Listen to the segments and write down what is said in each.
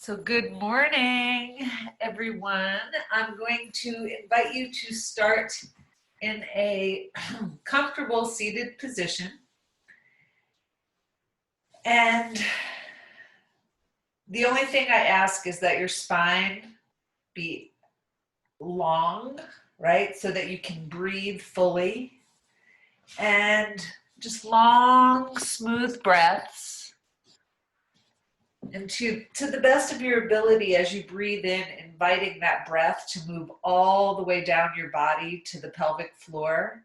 So good morning, everyone. I'm going to invite you to start in a comfortable seated position. And the only thing I ask is that your spine be long, right? So that you can breathe fully. And just long, smooth breaths. And to the best of your ability, as you breathe in, inviting that breath to move all the way down your body to the pelvic floor.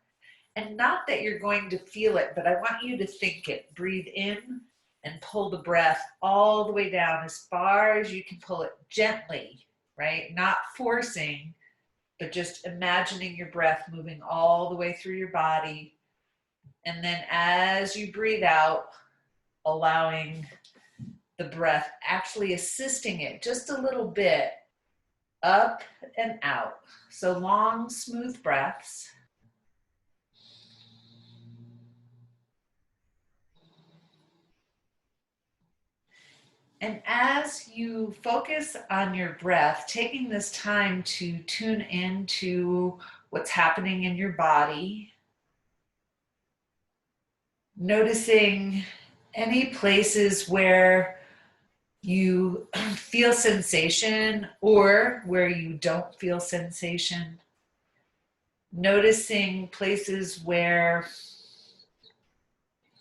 And not that you're going to feel it, but I want you to think it. Breathe in and pull the breath all the way down as far as you can pull it gently, right? Not forcing, but just imagining your breath moving all the way through your body. And then as you breathe out, allowing the breath actually assisting it just a little bit up and out. So long, smooth breaths. And as you focus on your breath, taking this time to tune into what's happening in your body, noticing any places where you feel sensation or where you don't feel sensation, noticing places where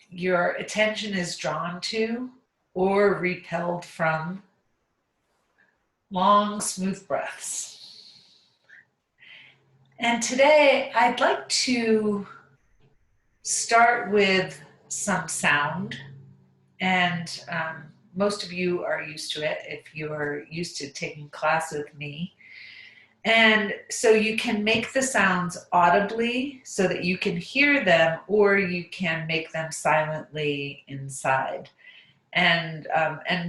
your attention is drawn to or repelled from. Long, smooth breaths. And today I'd like to start with some sound. And most of you are used to it if you're used to taking class with me. And so you can make the sounds audibly so that you can hear them, or you can make them silently inside. And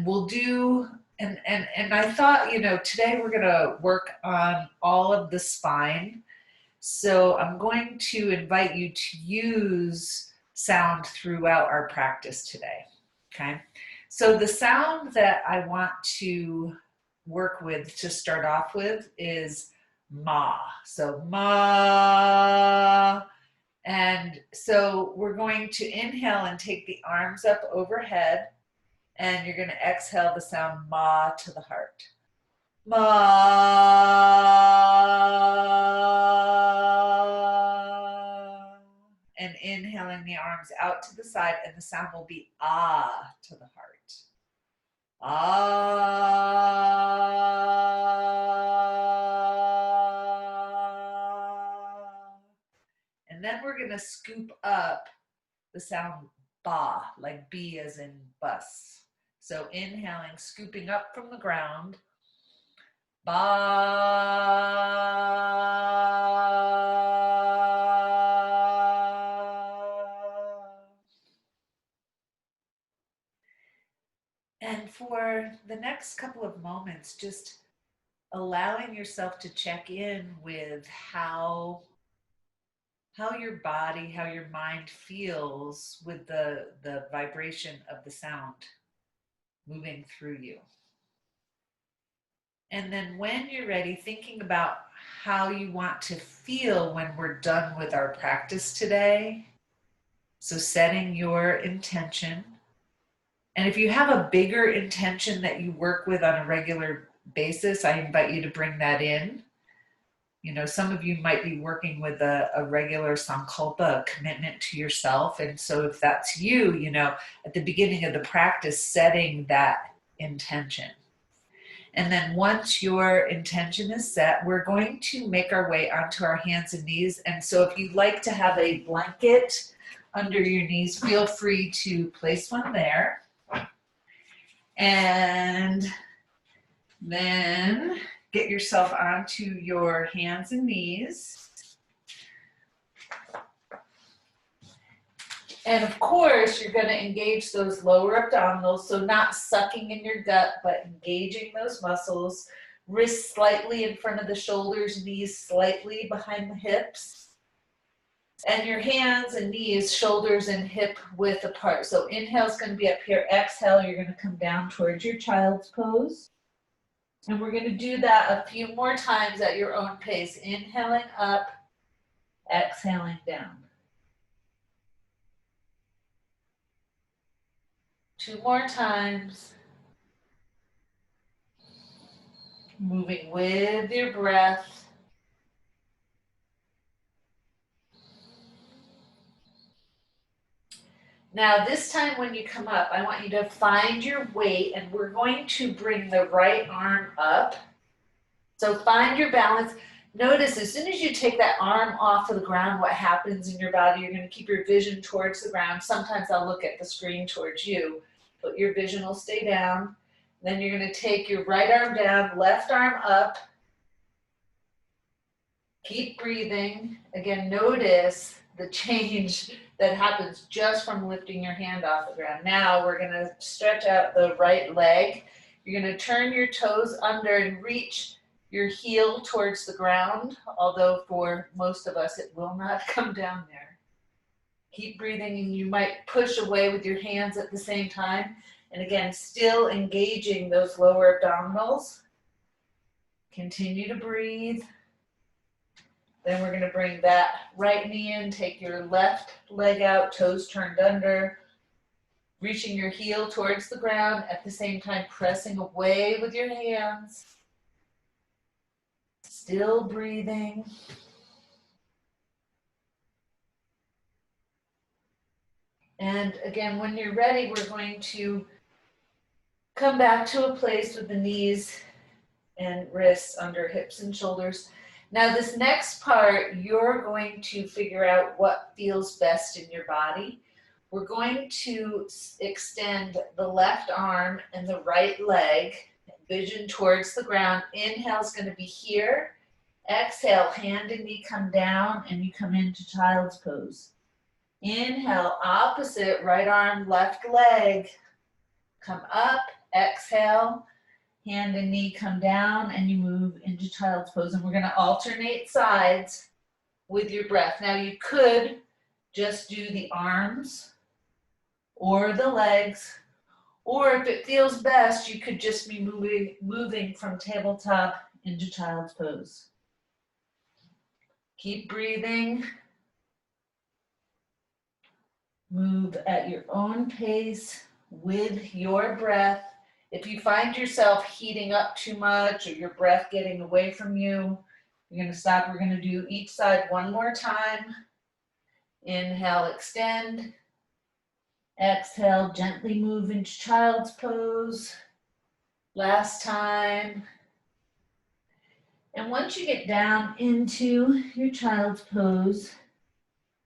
we'll do, and I thought, today we're gonna work on all of the spine. So I'm going to invite you to use sound throughout our practice today, okay? So the sound that I want to work with to start off with is ma. So ma. And so we're going to inhale and take the arms up overhead, and you're going to exhale the sound ma to the heart. Ma. And inhaling the arms out to the side, and the sound will be ah to the heart. Ah. And then we're going to scoop up the sound ba, like B as in bus. So inhaling, scooping up from the ground. Ba. And for the next couple of moments, just allowing yourself to check in with how your body, how your mind feels with the vibration of the sound moving through you. And then when you're ready, thinking about how you want to feel when we're done with our practice today. So setting your intention. And if you have a bigger intention that you work with on a regular basis, I invite you to bring that in. Some of you might be working with a regular sankalpa, a commitment to yourself. And so if that's you, at the beginning of the practice, setting that intention. And then once your intention is set, we're going to make our way onto our hands and knees. And so if you'd like to have a blanket under your knees, feel free to place one there. And then get yourself onto your hands and knees. And of course, you're going to engage those lower abdominals, so not sucking in your gut, but engaging those muscles. Wrists slightly in front of the shoulders, knees slightly behind the hips. And your hands and knees, shoulders and hip width apart. So inhale is going to be up here. Exhale, you're going to come down towards your child's pose. And we're going to do that a few more times at your own pace. Inhaling up, exhaling down. 2 more times. Moving with your breath. Now this time when you come up, I want you to find your weight, and we're going to bring the right arm up. So find your balance. Notice as soon as you take that arm off of the ground, what happens in your body. You're going to keep your vision towards the ground. Sometimes I'll look at the screen towards you, but your vision will stay down. Then you're going to take your right arm down, left arm up. Keep breathing. Again, notice the change that happens just from lifting your hand off the ground. Now we're going to stretch out the right leg. You're going to turn your toes under and reach your heel towards the ground, although for most of us it will not come down there. Keep breathing, and you might push away with your hands at the same time. And again, still engaging those lower abdominals. Continue to breathe. Then we're going to bring that right knee in, take your left leg out, toes turned under, reaching your heel towards the ground, at the same time pressing away with your hands. Still breathing. And again, when you're ready, we're going to come back to a place with the knees and wrists under hips and shoulders. Now this next part, you're going to figure out what feels best in your body. We're going to extend the left arm and the right leg, vision towards the ground. Inhale is going to be here. Exhale, hand and knee come down, and you come into child's pose. Inhale, opposite, right arm, left leg, come up. Exhale, hand and knee come down, and you move into child's pose. And we're going to alternate sides with your breath. Now you could just do the arms or the legs, or if it feels best, you could just be moving from tabletop into child's pose. Keep breathing. Move at your own pace with your breath. If you find yourself heating up too much or your breath getting away from you, you're going to stop. We're going to do each side one more time. Inhale, extend. Exhale, gently move into child's pose. Last time. And once you get down into your child's pose,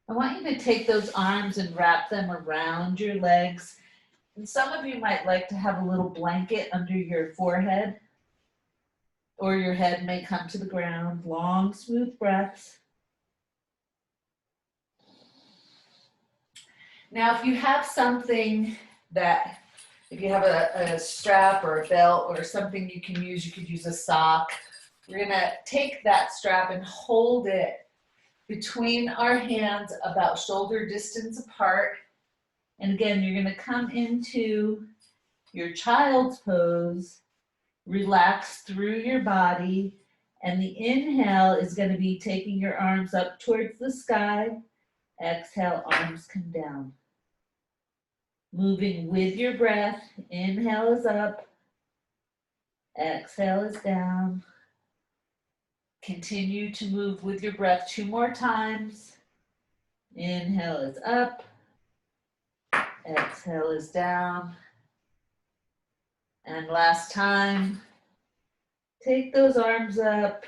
I want you to take those arms and wrap them around your legs. And some of you might like to have a little blanket under your forehead, or your head may come to the ground. Long, smooth breaths. Now, if you have something that, if you have a strap or a belt or something you can use, you could use a sock. We're gonna take that strap and hold it between our hands about shoulder distance apart. And again, you're going to come into your child's pose, relax through your body, and the inhale is going to be taking your arms up towards the sky. Exhale, arms come down. Moving with your breath, inhale is up, exhale is down. Continue to move with your breath 2 more times. Inhale is up. Exhale is down. And last time. Take those arms up.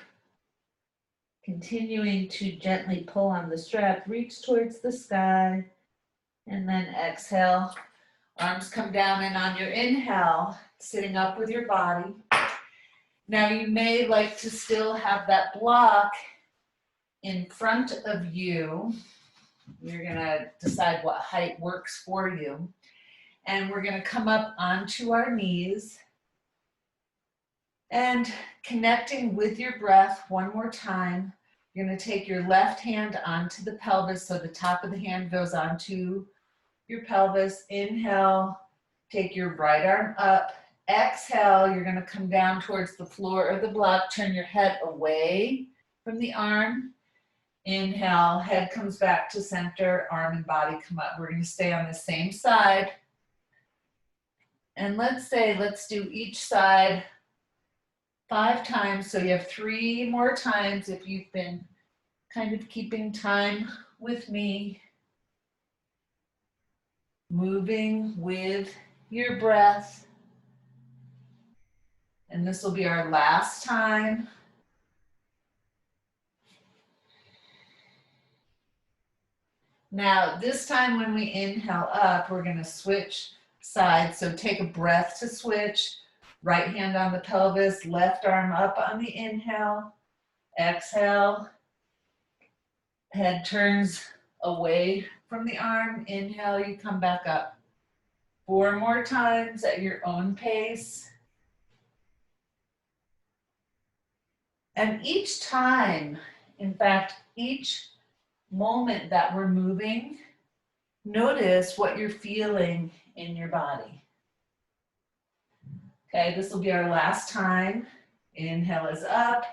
Continuing to gently pull on the strap. Reach towards the sky. And then exhale. Arms come down, and on your inhale, sitting up with your body. Now you may like to still have that block in front of you. You're gonna decide what height works for you. And we're gonna come up onto our knees and connecting with your breath one more time. You're gonna take your left hand onto the pelvis, so the top of the hand goes onto your pelvis. Inhale, take your right arm up. exhale, you're going to come down towards the floor or the block. Turn your head away from the arm. Inhale, head comes back to center, arm and body come up. We're going to stay on the same side. And let's do each side 5 times. So you have 3 more times if you've been kind of keeping time with me. Moving with your breath. And this will be our last time. Now, this time when we inhale up, we're going to switch sides. So take a breath to switch. Right hand on the pelvis, left arm up on the inhale. Exhale. Head turns away from the arm. Inhale, you come back up. 4 more times at your own pace. And each time, in fact, each moment that we're moving, notice what you're feeling in your body. Okay, this will be our last time. Inhale is up.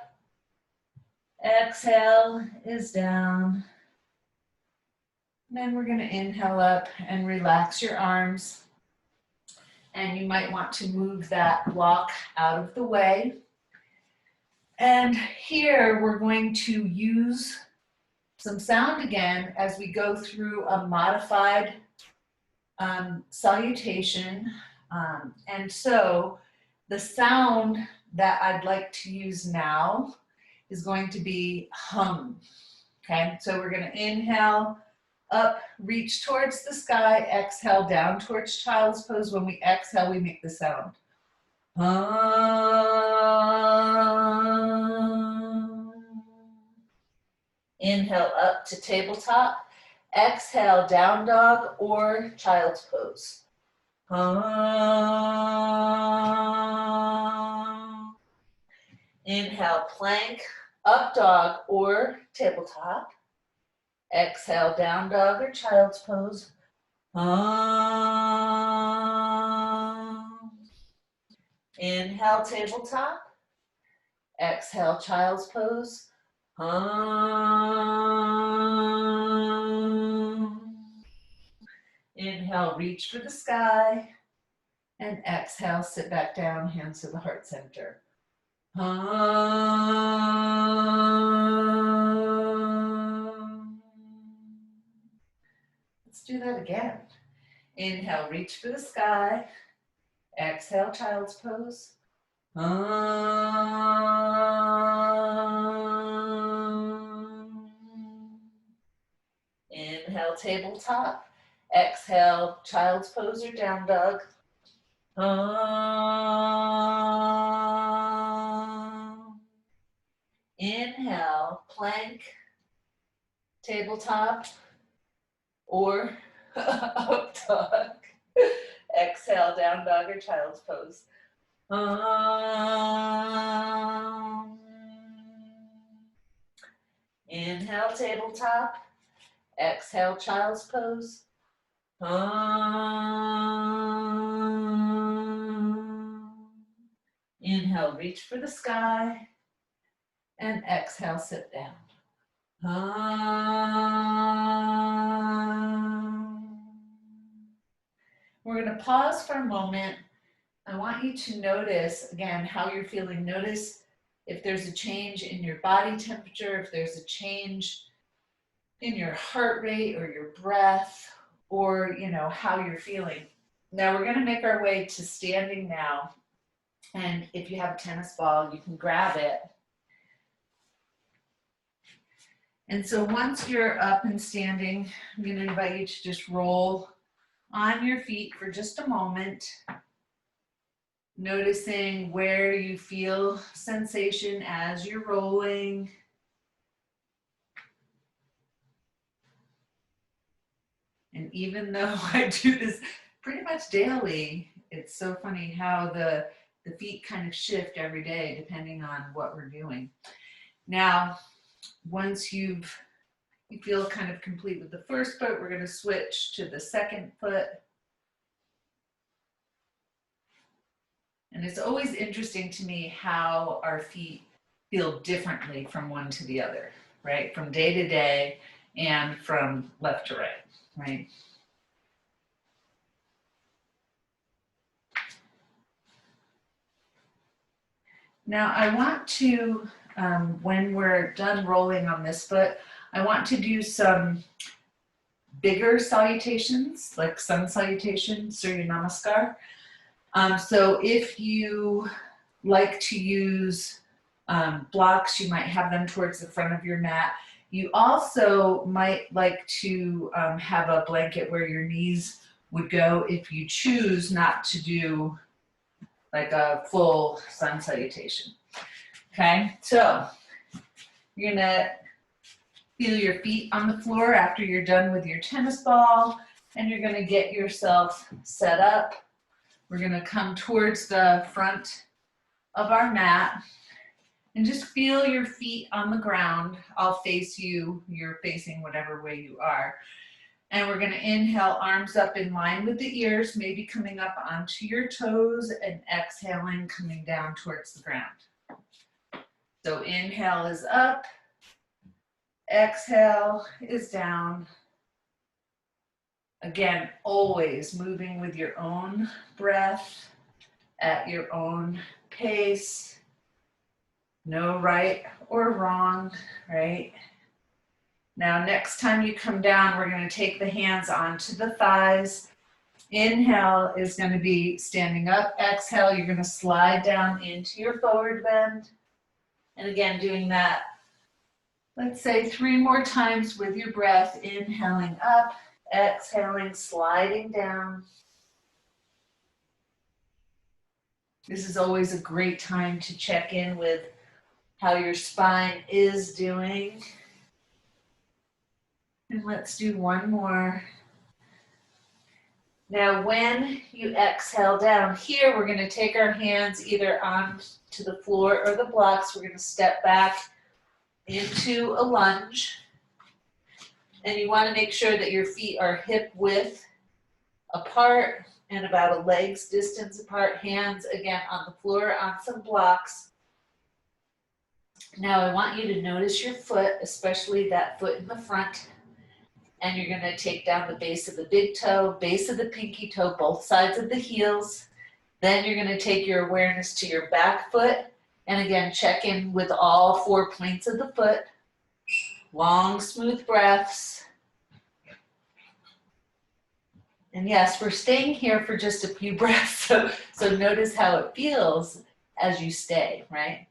Exhale is down. Then we're going to inhale up and relax your arms. And you might want to move that block out of the way. And here we're going to use some sound again as we go through a modified salutation. And so the sound that I'd like to use now is going to be hum. Okay, so we're going to inhale up, reach towards the sky, exhale down towards child's pose. When we exhale, we make the sound. Inhale up to tabletop. Exhale, down dog or child's pose. Inhale, plank, up dog or tabletop. Exhale, down dog or child's pose. Inhale, tabletop. Exhale, child's pose. Inhale, reach for the sky. And exhale, sit back down, hands to the heart center. Let's do that again. Inhale, reach for the sky. Exhale, child's pose. Inhale, tabletop. Exhale, child's pose or down dog. Inhale, plank, tabletop, or up dog. Exhale, down dog or child's pose. Inhale, tabletop. Exhale, child's pose. Inhale, reach for the sky. And exhale, sit down. We're going to pause for a moment. I want you to notice, again, how you're feeling. Notice if there's a change in your body temperature, if there's a change in your heart rate or your breath, or, you know, how you're feeling. Now we're going to make our way to standing now. And if you have a tennis ball, you can grab it. And so once you're up and standing, I'm going to invite you to just roll on your feet for just a moment, noticing where you feel sensation as you're rolling. And even though I do this pretty much daily, it's so funny how the feet kind of shift every day depending on what we're doing. Now, once you feel kind of complete with the first foot, we're going to switch to the second foot. And it's always interesting to me how our feet feel differently from one to the other, right? From day to day and from left to right, right? Now I want to, when we're done rolling on this foot, I want to do some bigger salutations, like sun salutation, Surya Namaskar. So if you like to use blocks, you might have them towards the front of your mat. You also might like to have a blanket where your knees would go if you choose not to do like a full sun salutation. Okay, so you're gonna feel your feet on the floor after you're done with your tennis ball, and you're gonna get yourself set up. We're gonna come towards the front of our mat and just feel your feet on the ground. I'll face you, you're facing whatever way you are. And we're gonna inhale, arms up in line with the ears, maybe coming up onto your toes, and exhaling, coming down towards the ground. So inhale is up, exhale is down. Again, always moving with your own breath at your own pace. No right or wrong, right? Now, next time you come down, we're going to take the hands onto the thighs. Inhale is going to be standing up. Exhale, you're going to slide down into your forward bend. And again, doing that, let's say 3 more times with your breath. Inhaling up, exhaling, sliding down. This is always a great time to check in with how your spine is doing. And let's do one more. Now, when you exhale down here, we're going to take our hands either onto the floor or the blocks. We're going to step back into a lunge. And you want to make sure that your feet are hip width apart and about a leg's distance apart. Hands again on the floor on some blocks. Now I want you to notice your foot, especially that foot in the front. And you're going to take down the base of the big toe, base of the pinky toe, both sides of the heels. Then you're going to take your awareness to your back foot. And again, check in with all 4 points of the foot. Long, smooth breaths. And yes, we're staying here for just a few breaths. So notice how it feels as you stay, right?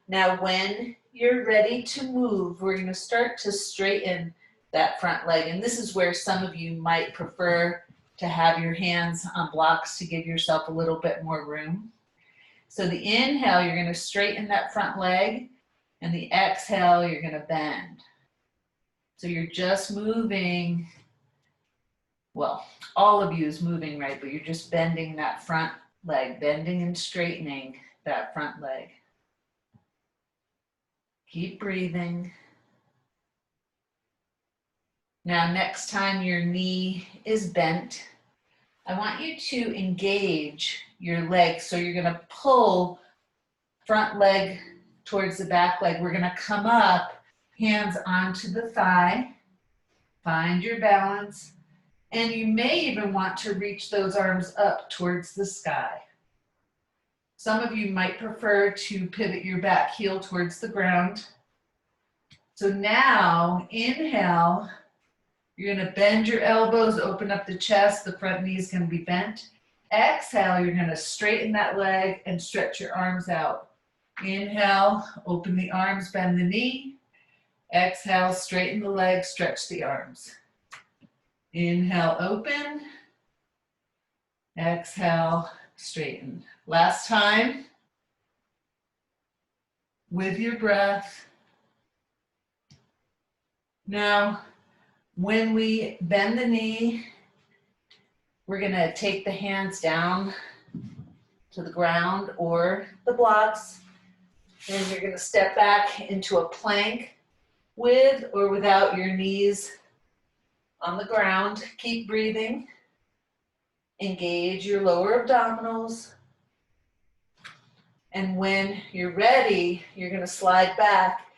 Now, when you're ready to move, we're going to start to straighten that front leg. And this is where some of you might prefer to have your hands on blocks to give yourself a little bit more room. So the inhale, you're going to straighten that front leg, and the exhale, you're going to bend. So you're just moving, well, all of you is moving, right? But you're just bending that front leg, bending and straightening that front leg. Keep breathing. Now, next time your knee is bent, I want you to engage your leg. So you're going to pull front leg towards the back leg. We're going to come up, hands onto the thigh. Find your balance. And you may even want to reach those arms up towards the sky. Some of you might prefer to pivot your back heel towards the ground. So now, inhale. You're going to bend your elbows, open up the chest. The front knee is going to be bent. Exhale, you're going to straighten that leg and stretch your arms out. Inhale, open the arms, bend the knee. Exhale, straighten the leg, stretch the arms. Inhale, open. Exhale, straighten. Last time. With your breath. Now, when we bend the knee, we're going to take the hands down to the ground or the blocks. And you're going to step back into a plank with or without your knees on the ground. Keep breathing. Engage your lower abdominals. And when you're ready, you're going to slide back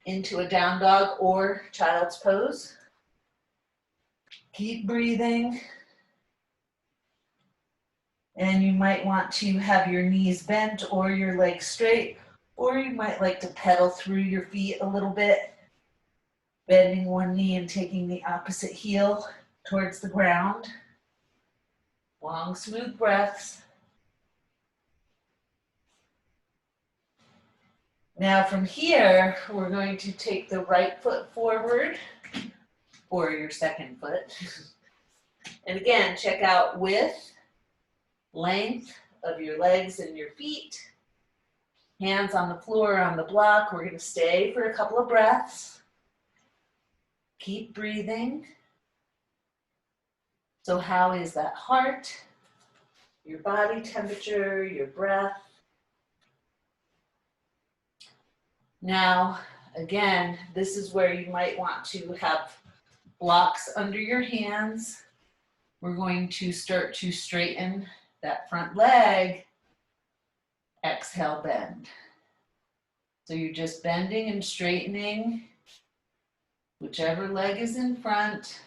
into a down dog or child's pose. Keep breathing. And you might want to have your knees bent or your legs straight, or you might like to pedal through your feet a little bit, bending one knee and taking the opposite heel towards the ground. Long, smooth breaths. Now from here, we're going to take the right foot forward, or your second foot. And again, check out width, length of your legs and your feet. Hands on the floor, on the block. We're going to stay for a couple of breaths. Keep breathing. So how is that heart, your body temperature, your breath? Now, again, this is where you might want to have blocks under your hands. We're going to start to straighten that front leg. Exhale, bend. So you're just bending and straightening whichever leg is in front,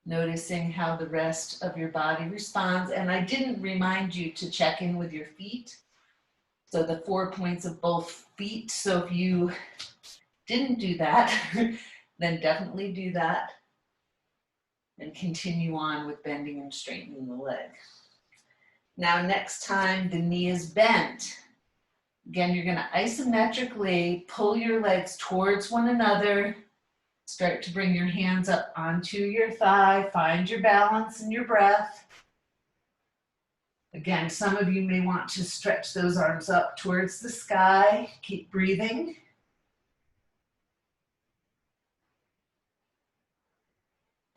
noticing how the rest of your body responds. And I didn't remind you to check in with your feet. So the 4 points of both feet. So if you didn't do that, then definitely do that and continue on with bending and straightening the leg. Now, next time the knee is bent, again, you're going to isometrically pull your legs towards one another. Start to bring your hands up onto your thigh. Find your balance and your breath. Again, some of you may want to stretch those arms up towards the sky. Keep breathing.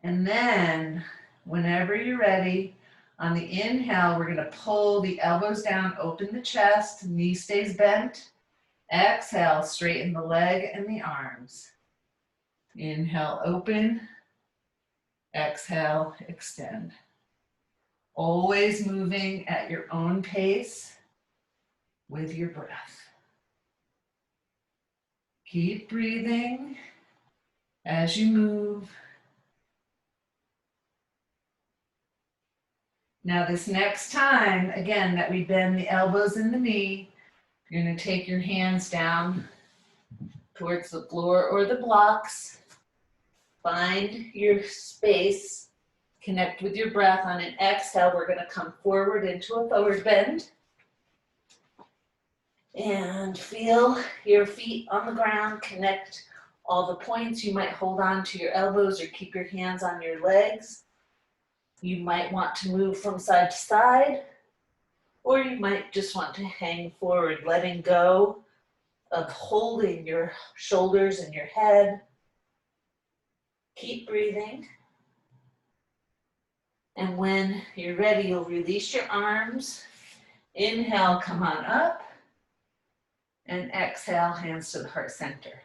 And then, whenever you're ready, on the inhale, we're going to pull the elbows down, open the chest, knee stays bent. Exhale, straighten the leg and the arms. Inhale, open. Exhale, extend. Always moving at your own pace with your breath. Keep breathing as you move. Now this next time, again, that we bend the elbows and the knee, you're going to take your hands down towards the floor or the blocks. Find your space. Connect with your breath. On an exhale, we're going to come forward into a forward bend. And feel your feet on the ground. Connect all the points. You might hold on to your elbows or keep your hands on your legs. You might want to move from side to side, or you might just want to hang forward, letting go of holding your shoulders and your head. Keep breathing. And when you're ready, you'll release your arms. Inhale, come on up. And exhale, hands to the heart center.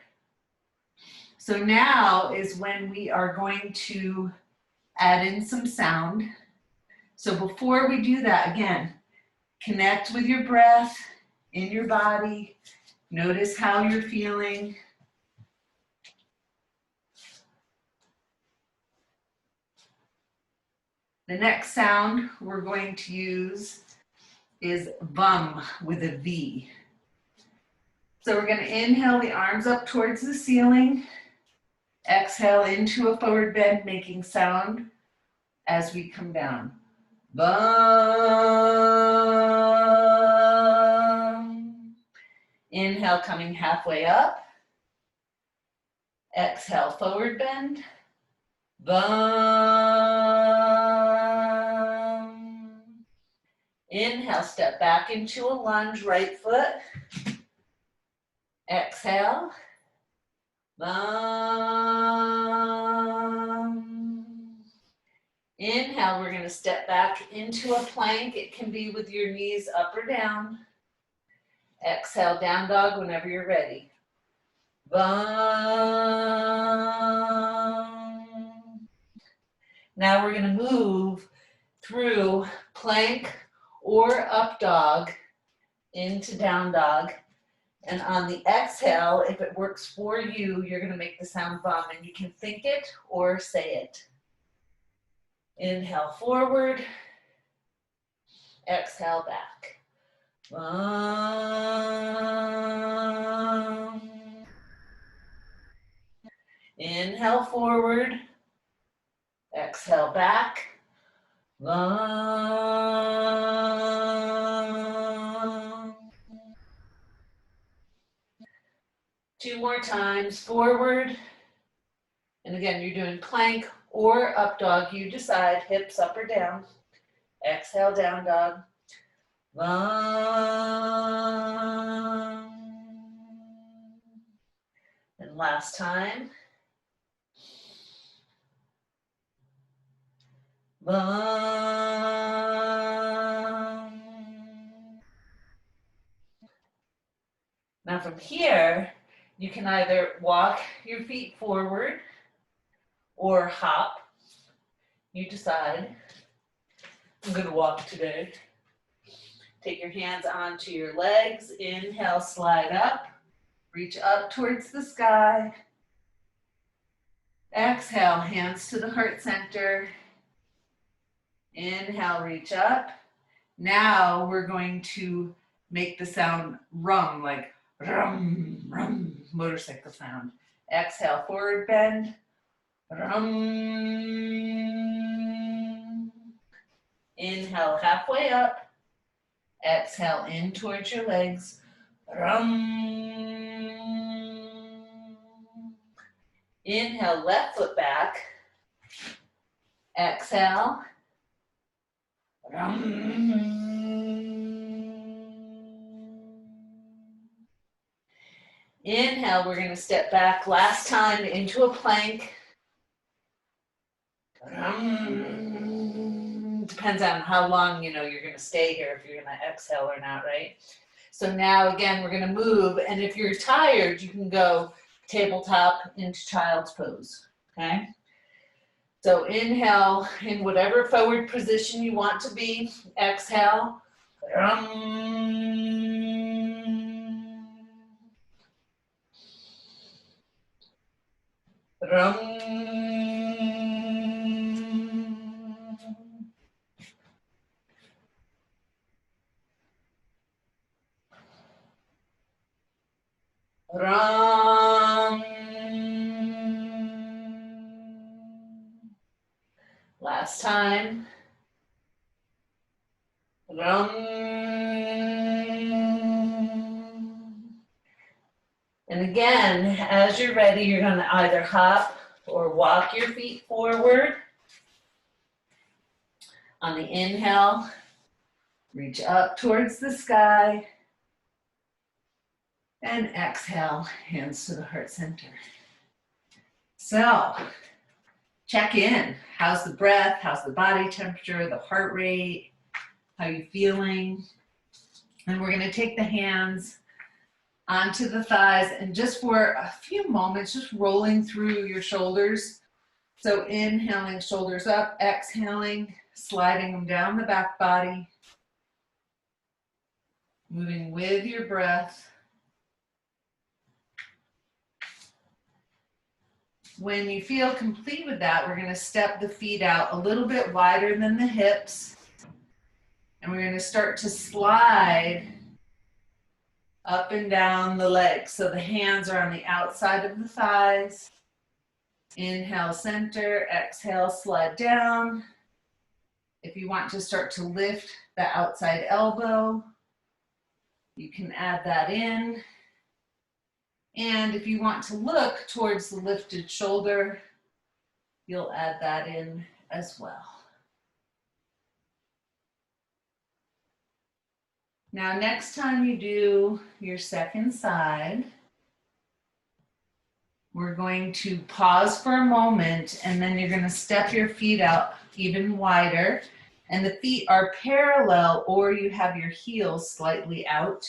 So now is when we are going to add in some sound. So before we do that, again, connect with your breath in your body. Notice how you're feeling. The next sound we're going to use is bum with a V. So we're going to inhale the arms up towards the ceiling. Exhale into a forward bend, making sound as we come down. Bum. Inhale, coming halfway up. Exhale, forward bend. Bum. Inhale, step back into a lunge, right foot. Exhale. Bum. Inhale, we're going to step back into a plank. It can be with your knees up or down. Exhale, down dog whenever you're ready. Bum. Now we're going to move through plank or up dog into down dog. And on the exhale, if it works for you, you're going to make the sound bum, and you can think it or say it. Inhale forward, exhale back. Bum. Inhale forward, exhale back. Bum. 2 more times, forward. And again, you're doing plank or up dog. You decide, hips up or down. Exhale, down dog. And last time. Now from here, you can either walk your feet forward or hop. You decide. I'm going to walk today. Take your hands onto your legs. Inhale, slide up. Reach up towards the sky. Exhale, hands to the heart center. Inhale, reach up. Now we're going to make the sound rum, like rum, rum, motorcycle sound. Exhale, forward bend. Rum. Inhale, halfway up. Exhale, in towards your legs. Rum. Inhale, left foot back. Exhale. Rum. Inhale, we're going to step back last time into a plank. Depends on how long, you're going to stay here, if you're going to exhale or not, right? So now, again, we're going to move. And if you're tired, you can go tabletop into child's pose, okay? So inhale in whatever forward position you want to be. Exhale. Last time. And again, as you're ready, you're going to either hop or walk your feet forward. On the inhale, reach up towards the sky. And exhale, hands to the heart center. So, check in. How's the breath? How's the body temperature, the heart rate? How are you feeling? And we're going to take the hands onto the thighs, and just for a few moments, just rolling through your shoulders. So inhaling, shoulders up, exhaling, sliding them down the back body. Moving with your breath. When you feel complete with that, we're going to step the feet out a little bit wider than the hips. And we're going to start to slide up and down the legs. So the hands are on the outside of the thighs. Inhale, center. Exhale, slide down. If you want to start to lift the outside elbow, you can add that in. And if you want to look towards the lifted shoulder, you'll add that in as well. Now, next time you do your second side, we're going to pause for a moment, and then you're going to step your feet out even wider. And the feet are parallel, or you have your heels slightly out.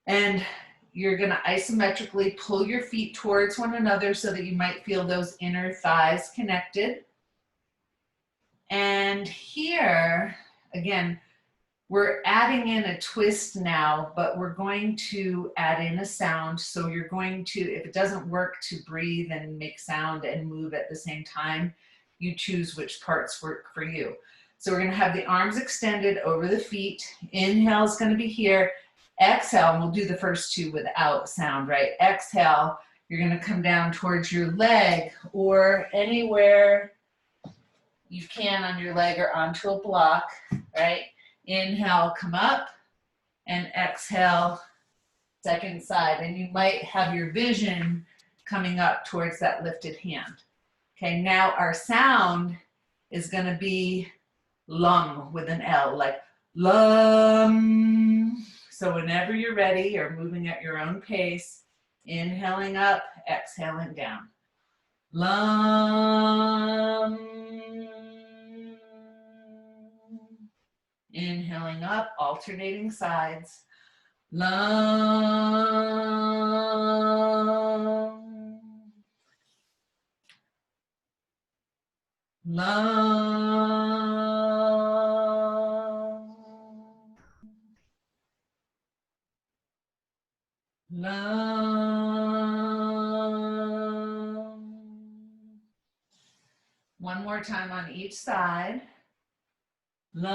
And you're going to isometrically pull your feet towards one another so that you might feel those inner thighs connected. And here, again, We're adding in a twist now, but we're going to add in a sound. So you're going to, if it doesn't work to breathe and make sound and move at the same time, you choose which parts work for you. So we're going to have the arms extended over the feet. Inhale is going to be here. Exhale, and we'll do the first two without sound, right? Exhale, you're going to come down towards your leg or anywhere you can on your leg or onto a block, right? Inhale, come up, and exhale, second side. And you might have your vision coming up towards that lifted hand. Okay, now our sound is going to be lum with an L, like lum. So whenever you're ready, you're moving at your own pace, inhaling up, exhaling down. Lum. Inhaling up, alternating sides. Lum. Lum. Lum. One more time on each side. Lum.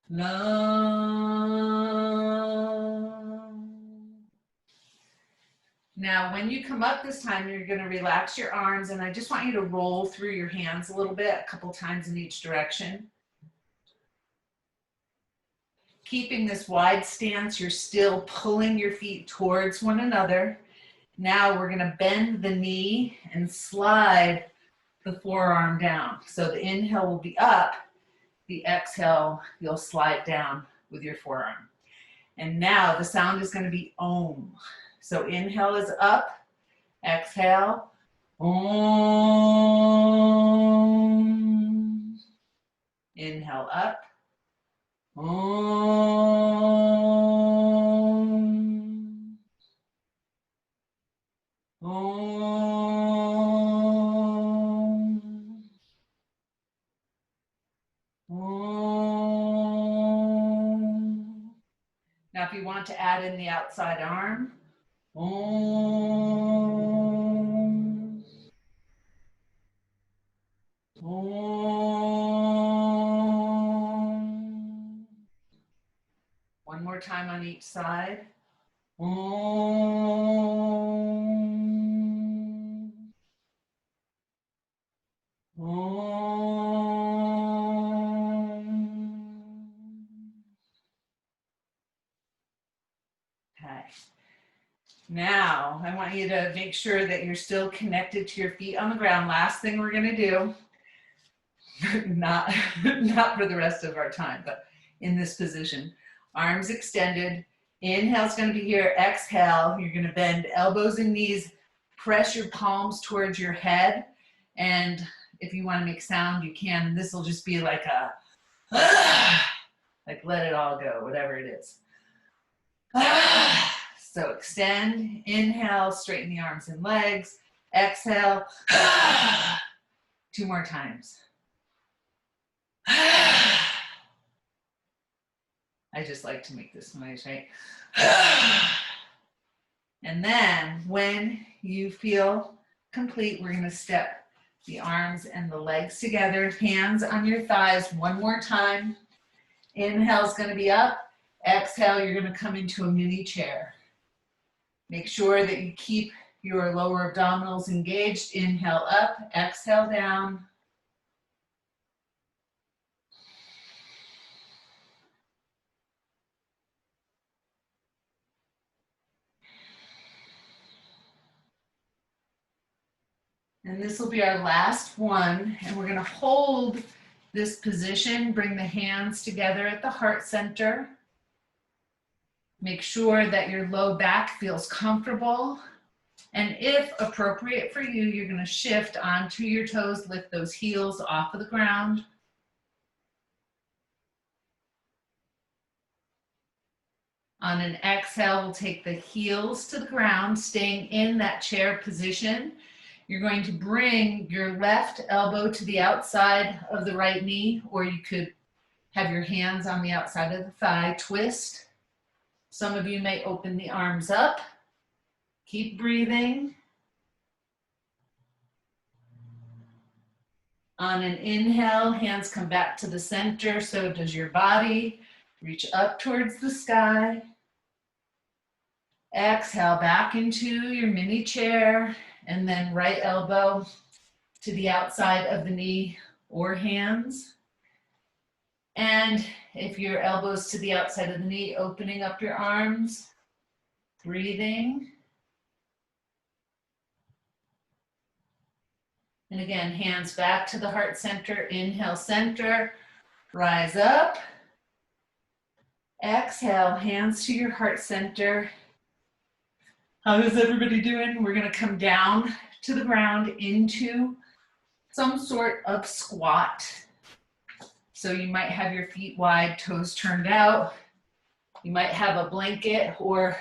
Lum. Now, when you come up this time, you're going to relax your arms, and I just want you to roll through your hands a little bit, a couple times in each direction. Keeping this wide stance, you're still pulling your feet towards one another. Now we're going to bend the knee and slide the forearm down. So the inhale will be up, the exhale, you'll slide down with your forearm. And now the sound is going to be Om. So inhale is up, exhale, Om. Inhale up, Om. Om. Om. Now if you want to add in the outside arm, Om. Om. One more time on each side. Om. Om. Okay. Now, I want you to make sure that you're still connected to your feet on the ground. Last thing we're going to do, not for the rest of our time, but in this position. Arms extended. Inhale is going to be here. Exhale, you're going to bend elbows and knees. Press your palms towards your head. And if you want to make sound, you can. This will just be like a, like let it all go, whatever it is. So extend, inhale, straighten the arms and legs. Exhale. Two more times. I just like to make this noise, right? And then when you feel complete, we're going to step the arms and the legs together, hands on your thighs one more time. Inhale is going to be up. Exhale, you're going to come into a mini chair. Make sure that you keep your lower abdominals engaged. Inhale up, exhale down. And this will be our last one. And we're going to hold this position, bring the hands together at the heart center. Make sure that your low back feels comfortable. And if appropriate for you, you're going to shift onto your toes, lift those heels off of the ground. On an exhale, we'll take the heels to the ground, staying in that chair position. You're going to bring your left elbow to the outside of the right knee, or you could have your hands on the outside of the thigh, twist. Some of you may open the arms up. Keep breathing. On an inhale, hands come back to the center, so does your body. Reach up towards the sky. Exhale back into your mini chair, and then right elbow to the outside of the knee or hands. And if your elbow's to the outside of the knee, opening up your arms, breathing. And again, hands back to the heart center. Inhale, center, rise up. Exhale, hands to your heart center. How is everybody doing? We're gonna come down to the ground into some sort of squat. So you might have your feet wide, toes turned out. You might have a blanket or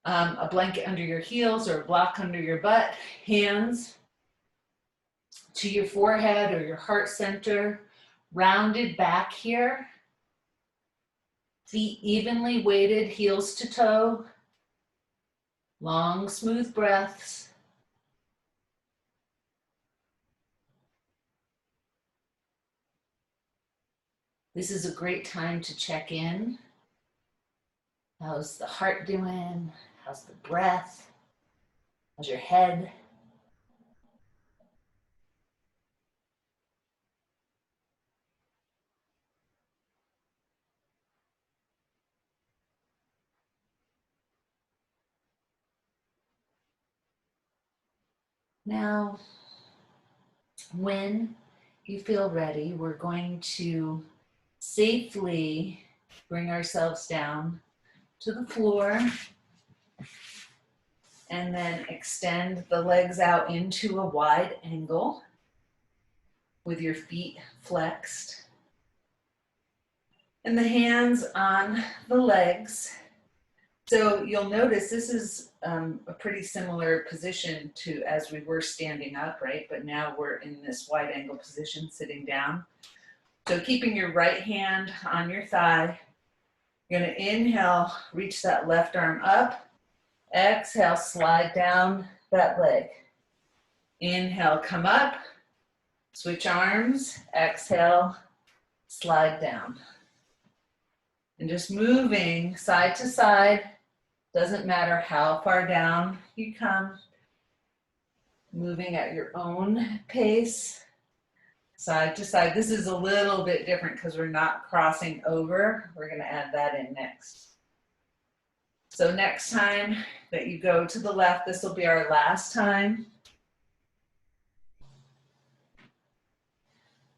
a blanket under your heels or a block under your butt. Hands to your forehead or your heart center, rounded back here. Feet evenly weighted, heels to toe. Long, smooth breaths. This is a great time to check in. How's the heart doing? How's the breath? How's your head? Now, when you feel ready, we're going to safely bring ourselves down to the floor and then extend the legs out into a wide angle with your feet flexed and the hands on the legs. So you'll notice this is a pretty similar position to as we were standing up, right? But now we're in this wide angle position, sitting down. So keeping your right hand on your thigh, you're gonna inhale, reach that left arm up. Exhale, slide down that leg. Inhale, come up, switch arms, exhale, slide down. And just moving side to side, doesn't matter how far down you come, moving at your own pace, side to side. This is a little bit different because we're not crossing over. We're gonna add that in next. So next time that you go to the left, this will be our last time.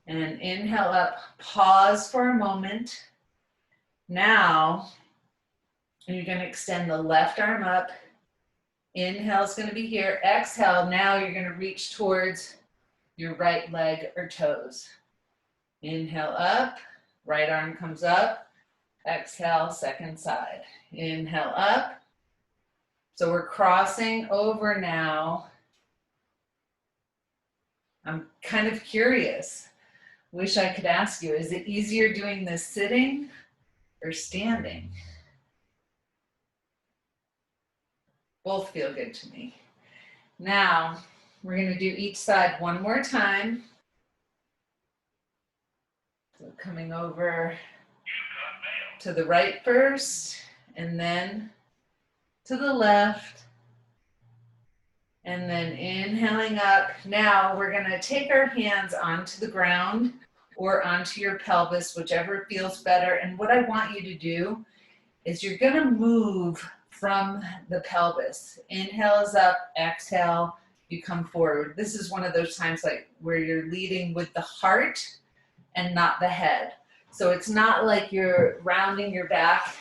And inhale up, pause for a moment. Now, you're gonna extend the left arm up. Inhale is gonna be here. Exhale, now you're gonna reach towards your right leg or toes. Inhale up, right arm comes up. Exhale, second side. Inhale up. So we're crossing over now. I'm kind of curious. Wish I could ask you, is it easier doing this sitting or standing? Both feel good to me. Now, we're gonna do each side one more time. So coming over to the right first, and then to the left, and then inhaling up. Now we're gonna take our hands onto the ground or onto your pelvis, whichever feels better. And what I want you to do is you're gonna move from the pelvis. Inhale is up, exhale, you come forward. This is one of those times like where you're leading with the heart and not the head. So it's not like you're rounding your back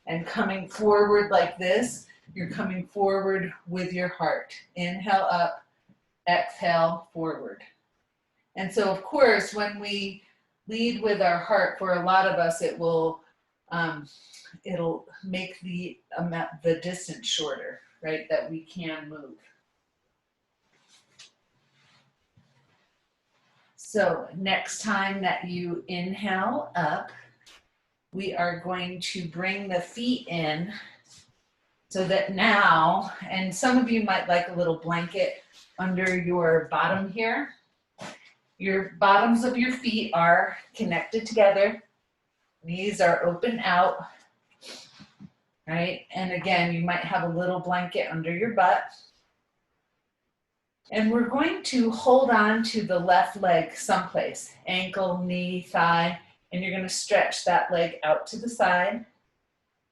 and coming forward like this. You're coming forward with your heart. Inhale up, exhale forward. And so of course, when we lead with our heart, for a lot of us, it will it'll make the distance shorter, right, that we can move. So next time that you inhale up, we are going to bring the feet in so that now, and some of you might like a little blanket under your bottom here. Your bottoms of your feet are connected together. Knees are open out, right? And again, you might have a little blanket under your butt. And we're going to hold on to the left leg someplace, ankle, knee, thigh, and you're going to stretch that leg out to the side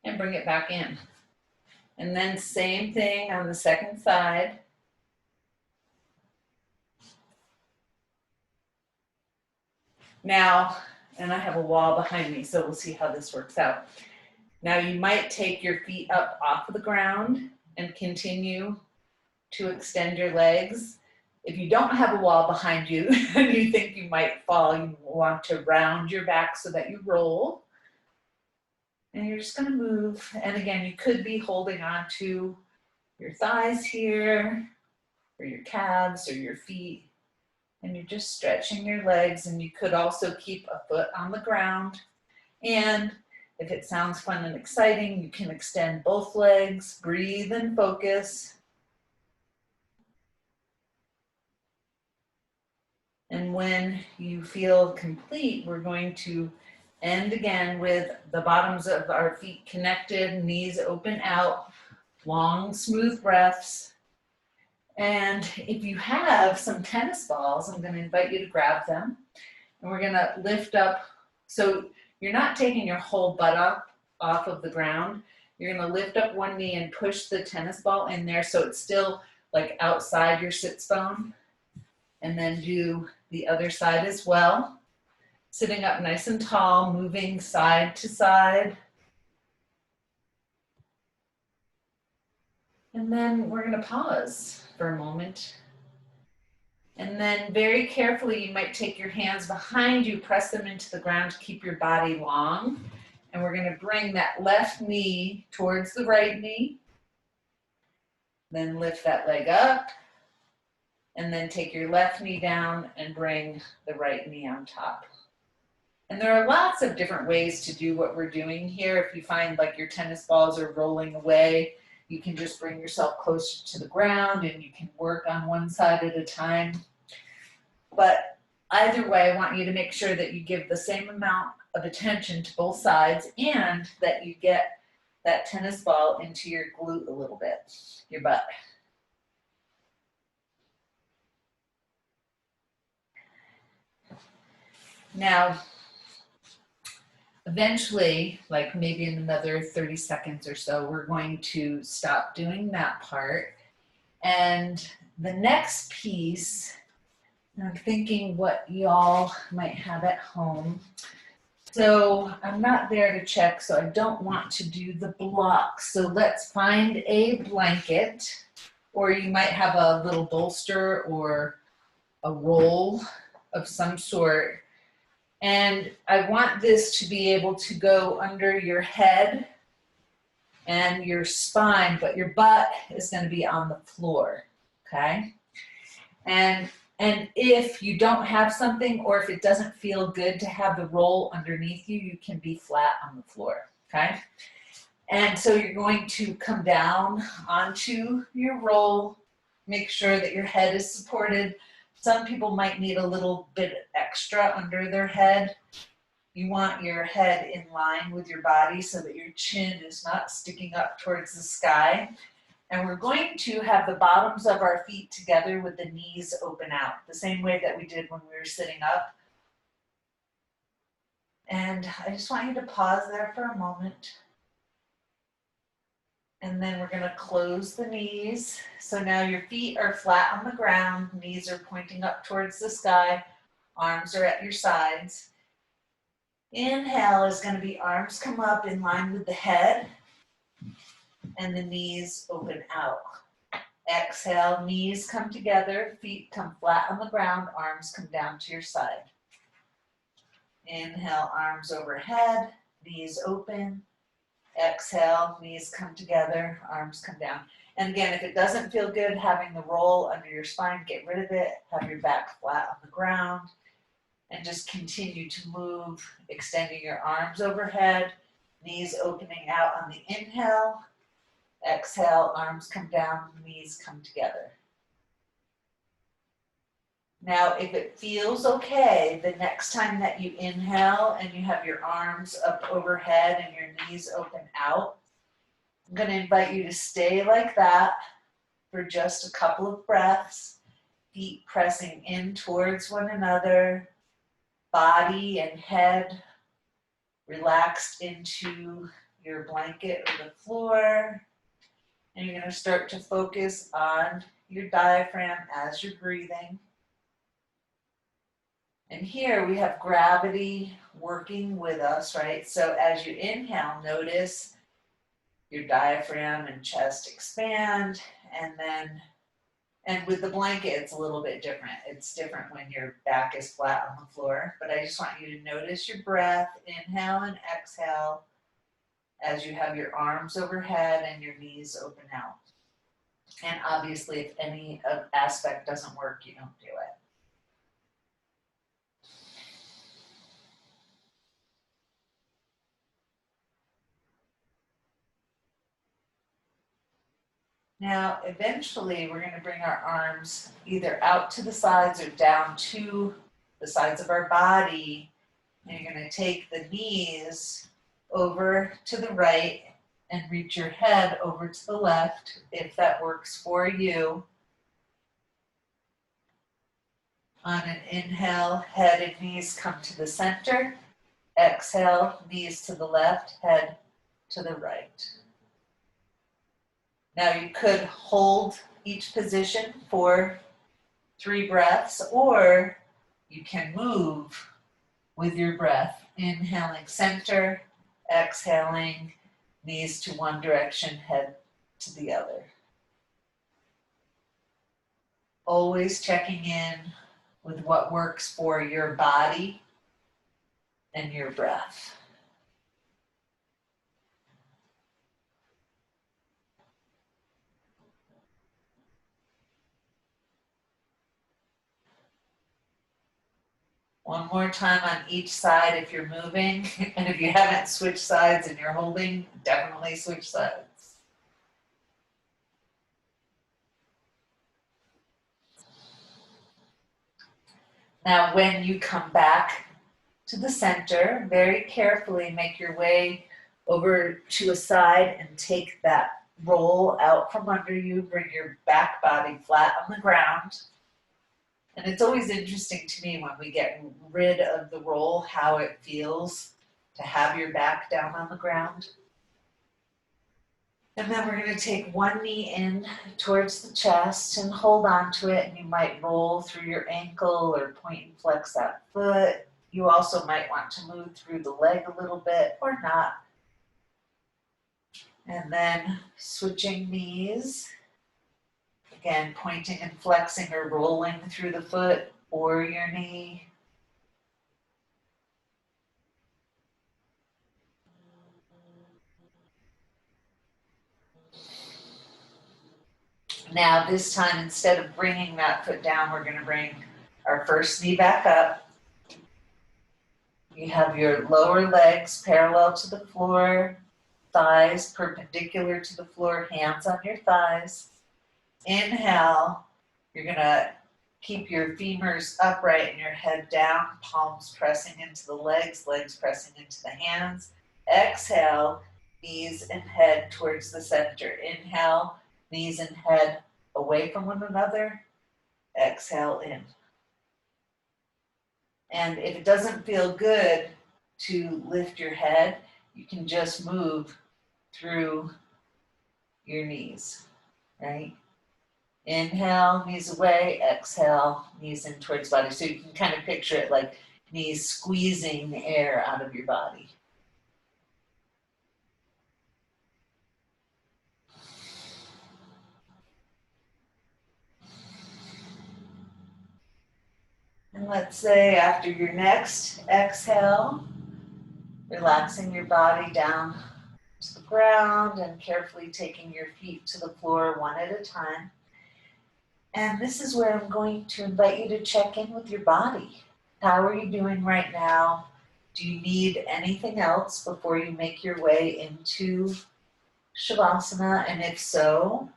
and bring it back in. And then same thing on the second side. Now, and I have a wall behind me, so we'll see how this works out. Now you might take your feet up off of the ground and continue to extend your legs. If you don't have a wall behind you and you think you might fall, you want to round your back so that you roll. And you're just going to move. And again, you could be holding on to your thighs here, or your calves, or your feet. And you're just stretching your legs. And you could also keep a foot on the ground. And if it sounds fun and exciting, you can extend both legs, breathe and focus. And when you feel complete, we're going to end again with the bottoms of our feet connected, knees open out, long, smooth breaths. And if you have some tennis balls, I'm going to invite you to grab them. And we're going to lift up. So you're not taking your whole butt up off of the ground. You're going to lift up one knee and push the tennis ball in there so it's still like outside your sits bone. And then do the other side as well. Sitting up nice and tall, moving side to side. And then we're going to pause for a moment. And then very carefully, you might take your hands behind you, press them into the ground to keep your body long. And we're going to bring that left knee towards the right knee. Then lift that leg up. And then take your left knee down and bring the right knee on top. And there are lots of different ways to do what we're doing here. If you find like your tennis balls are rolling away, you can just bring yourself closer to the ground and you can work on one side at a time. But either way, I want you to make sure that you give the same amount of attention to both sides and that you get that tennis ball into your glute a little bit, your butt. Now, eventually, like maybe in another 30 seconds or so, we're going to stop doing that part. And the next piece, I'm thinking what y'all might have at home. So I'm not there to check, so I don't want to do the blocks. So let's find a blanket, or you might have a little bolster or a roll of some sort. And I want this to be able to go under your head and your spine, but your butt is going to be on the floor, okay? And if you don't have something, or if it doesn't feel good to have the roll underneath you, you can be flat on the floor, okay? And so you're going to come down onto your roll, make sure that your head is supported. Some people might need a little bit extra under their head. You want your head in line with your body so that your chin is not sticking up towards the sky. And we're going to have the bottoms of our feet together with the knees open out, the same way that we did when we were sitting up. And I just want you to pause there for a moment. And then we're going to close the knees. So now your feet are flat on the ground, knees are pointing up towards the sky, arms are at your sides. Inhale is going to be arms come up in line with the head and the knees open out. Exhale, knees come together, feet come flat on the ground, arms come down to your side. Inhale, arms overhead, knees open. Exhale, knees come together, arms come down. And again, if it doesn't feel good having the roll under your spine, get rid of it. Have your back flat on the ground. And just continue to move, extending your arms overhead, knees opening out on the inhale. Exhale, arms come down, knees come together. Now, if it feels okay, the next time that you inhale and you have your arms up overhead and your knees open out, I'm going to invite you to stay like that for just a couple of breaths, feet pressing in towards one another, body and head relaxed into your blanket or the floor. And you're going to start to focus on your diaphragm as you're breathing. And here we have gravity working with us, right? So as you inhale, notice your diaphragm and chest expand, and with the blanket, it's a little bit different. It's different when your back is flat on the floor, but I just want you to notice your breath, inhale and exhale, as you have your arms overhead and your knees open out. And obviously, if any aspect doesn't work, you don't do it. Now, eventually, we're going to bring our arms either out to the sides or down to the sides of our body. And you're going to take the knees over to the right and reach your head over to the left, if that works for you. On an inhale, head and knees come to the center. Exhale, knees to the left, head to the right. Now you could hold each position for 3 breaths, or you can move with your breath. Inhaling center, exhaling, knees to one direction, head to the other. Always checking in with what works for your body and your breath. One more time on each side if you're moving, and if you haven't switched sides and you're holding, definitely switch sides. Now, when you come back to the center, very carefully make your way over to a side and take that roll out from under you. Bring your back body flat on the ground. And it's always interesting to me when we get rid of the roll, how it feels to have your back down on the ground. And then we're going to take one knee in towards the chest and hold on to it. And you might roll through your ankle or point and flex that foot. You also might want to move through the leg a little bit or not. And then switching knees. Again, pointing and flexing or rolling through the foot or your knee. Now this time, instead of bringing that foot down, we're going to bring our first knee back up. You have your lower legs parallel to the floor, thighs perpendicular to the floor, hands on your thighs. Inhale, you're going to keep your femurs upright and your head down, palms pressing into the legs, legs pressing into the hands. Exhale, knees and head towards the center. Inhale, knees and head away from one another. Exhale in. And if it doesn't feel good to lift your head, you can just move through your knees, right? Inhale, knees away, exhale, knees in towards body. So you can kind of picture it like knees squeezing the air out of your body. And let's say after your next exhale, relaxing your body down to the ground and carefully taking your feet to the floor one at a time. And this is where I'm going to invite you to check in with your body. How are you doing right now? Do you need anything else before you make your way into Shavasana? And if so,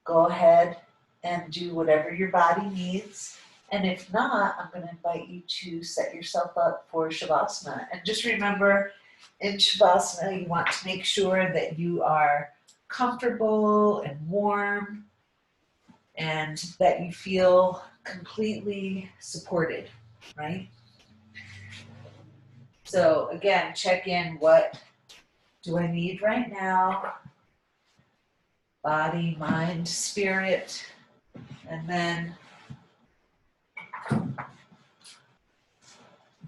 go ahead and do whatever your body needs. And if not, I'm going to invite you to set yourself up for Shavasana. And just remember, in Shavasana, you want to make sure that you are comfortable and warm and that you feel completely supported, right? So again, check in, what do I need right now? Body, mind, spirit, and then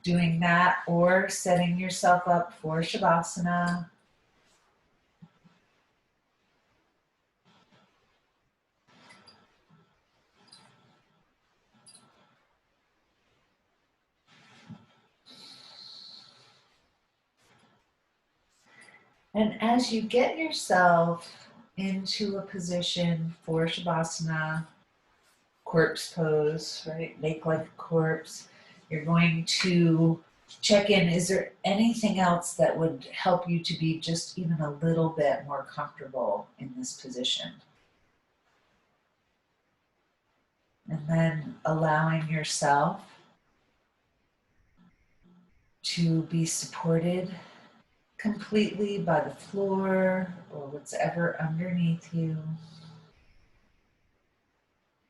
doing that or setting yourself up for Shavasana. And as you get yourself into a position for Shavasana, corpse pose, right? Make like a corpse. You're going to check in. Is there anything else that would help you to be just even a little bit more comfortable in this position? And then allowing yourself to be supported completely by the floor or whatever underneath you.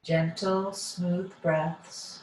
Gentle, smooth breaths.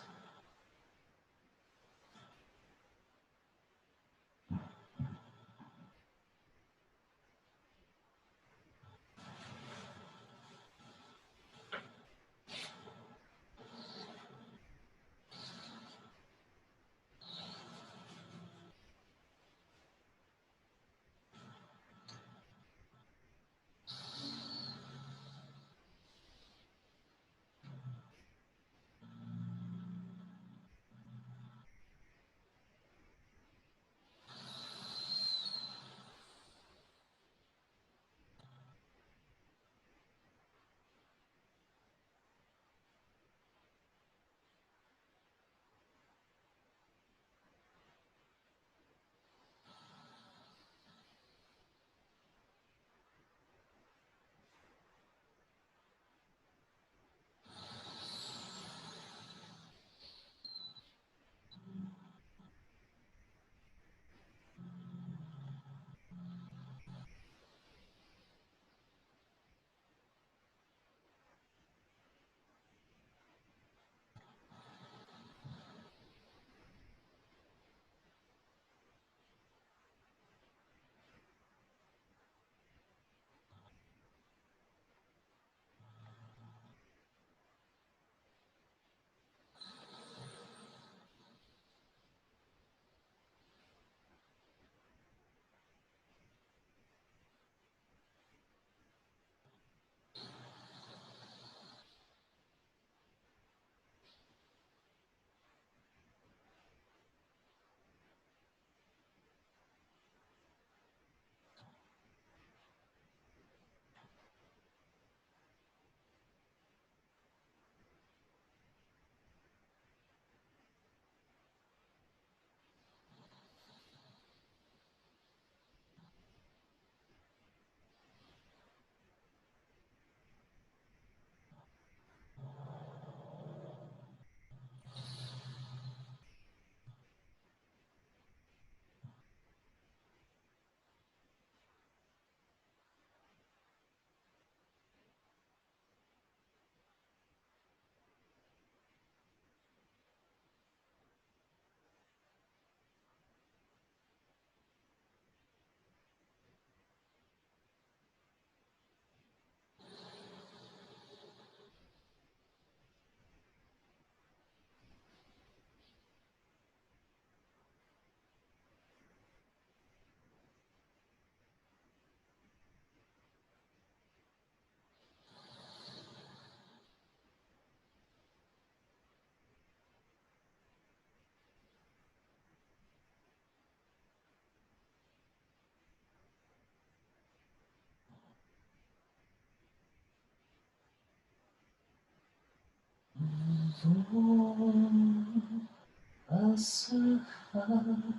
swaha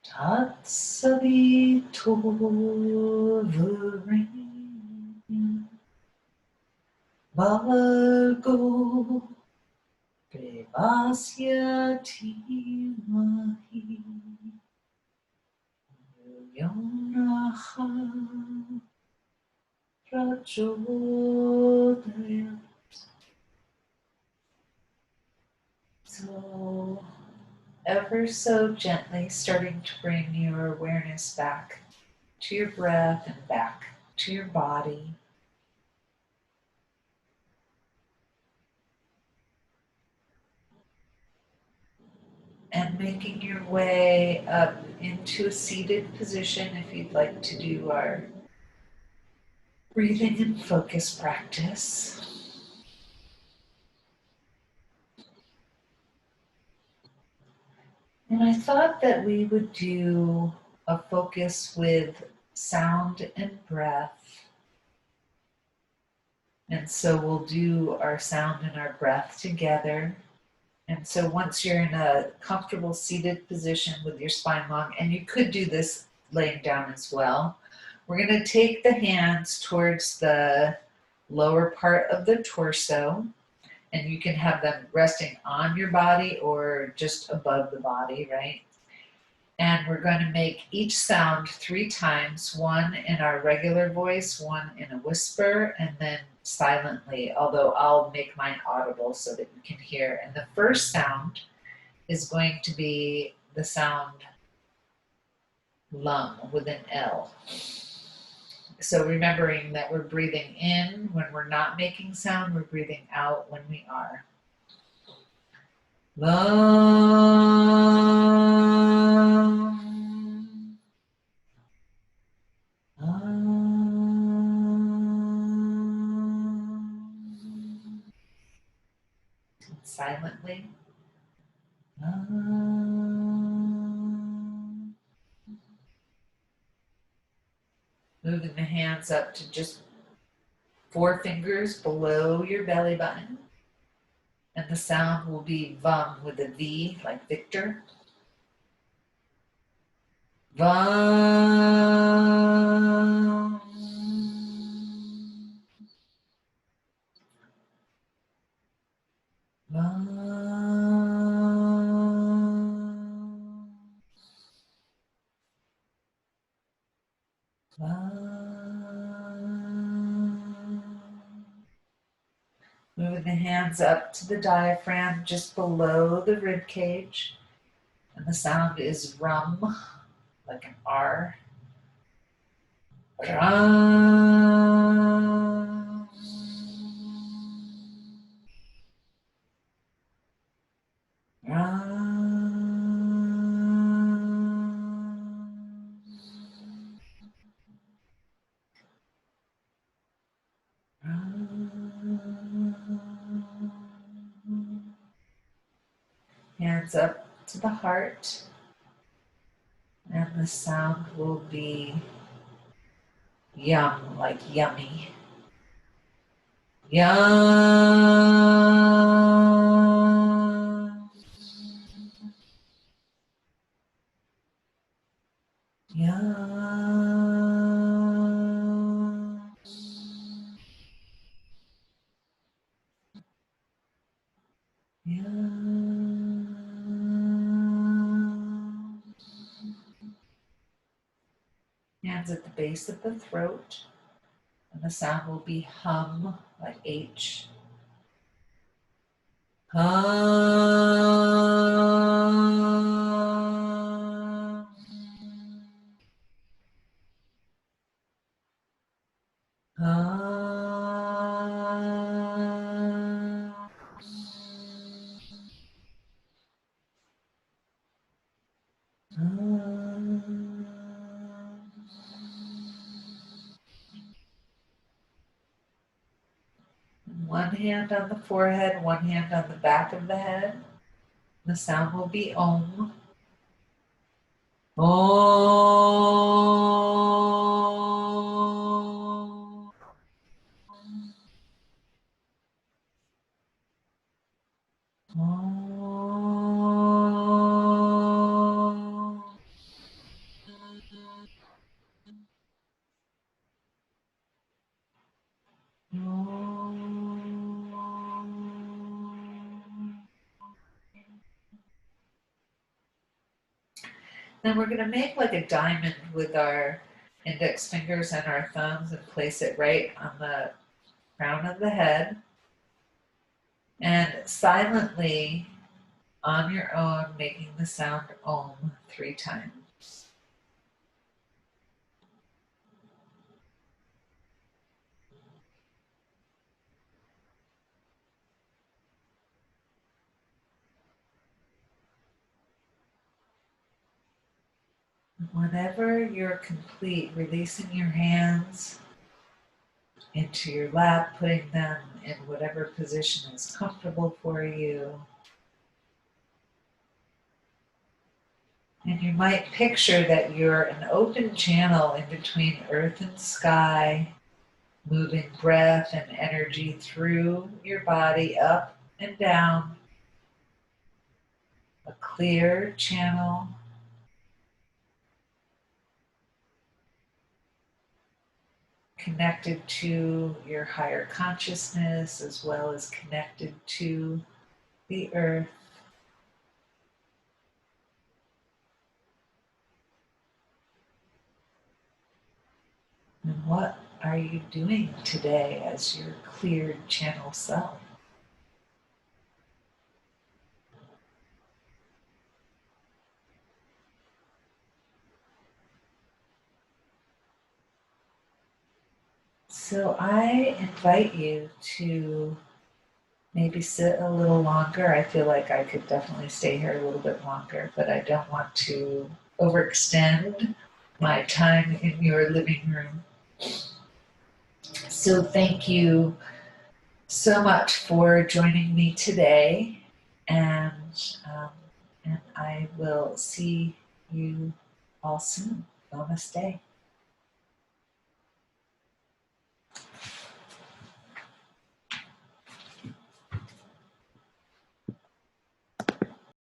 Tatsavitovarenyam Bhargo Devasya Dhimahi Yonaha Prachodaya. So, ever so gently starting to bring your awareness back to your breath and back to your body. And making your way up into a seated position if you'd like to do our breathing and focus practice. And I thought that we would do a focus with sound and breath. And so we'll do our sound and our breath together. And so once you're in a comfortable seated position with your spine long, and you could do this laying down as well, we're going to take the hands towards the lower part of the torso, and you can have them resting on your body or just above the body, right? And we're going to make each sound 3 times, one in our regular voice, one in a whisper, and then silently, although I'll make mine audible so that you can hear. And the first sound is going to be the sound lung with an L. So remembering that we're breathing in when we're not making sound, we're breathing out when we are. Lung. Silently. Moving the hands up to just 4 fingers below your belly button. And the sound will be VUM with a V, like Victor. VUM. VUM. Moving the hands up to the diaphragm just below the rib cage. And the sound is rum, like an R. Rum. Hands up to the heart, and the sound will be yum, like yummy. Yum. Yum. Yum. Hands at the base of the throat, and the sound will be hum, like H. Hum. Hum. One hand on the forehead, one hand on the back of the head. The sound will be Om. Om. Om. Then we're going to make like a diamond with our index fingers and our thumbs and place it right on the crown of the head. And silently, on your own, making the sound Om 3 times. Whenever you're complete, releasing your hands into your lap, putting them in whatever position is comfortable for you. And you might picture that you're an open channel in between earth and sky, moving breath and energy through your body, up and down. A clear channel. Connected to your higher consciousness as well as connected to the earth. And what are you doing today as your cleared channel self? So I invite you to maybe sit a little longer. I feel like I could definitely stay here a little bit longer, but I don't want to overextend my time in your living room. So thank you so much for joining me today, and I will see you all soon. Namaste.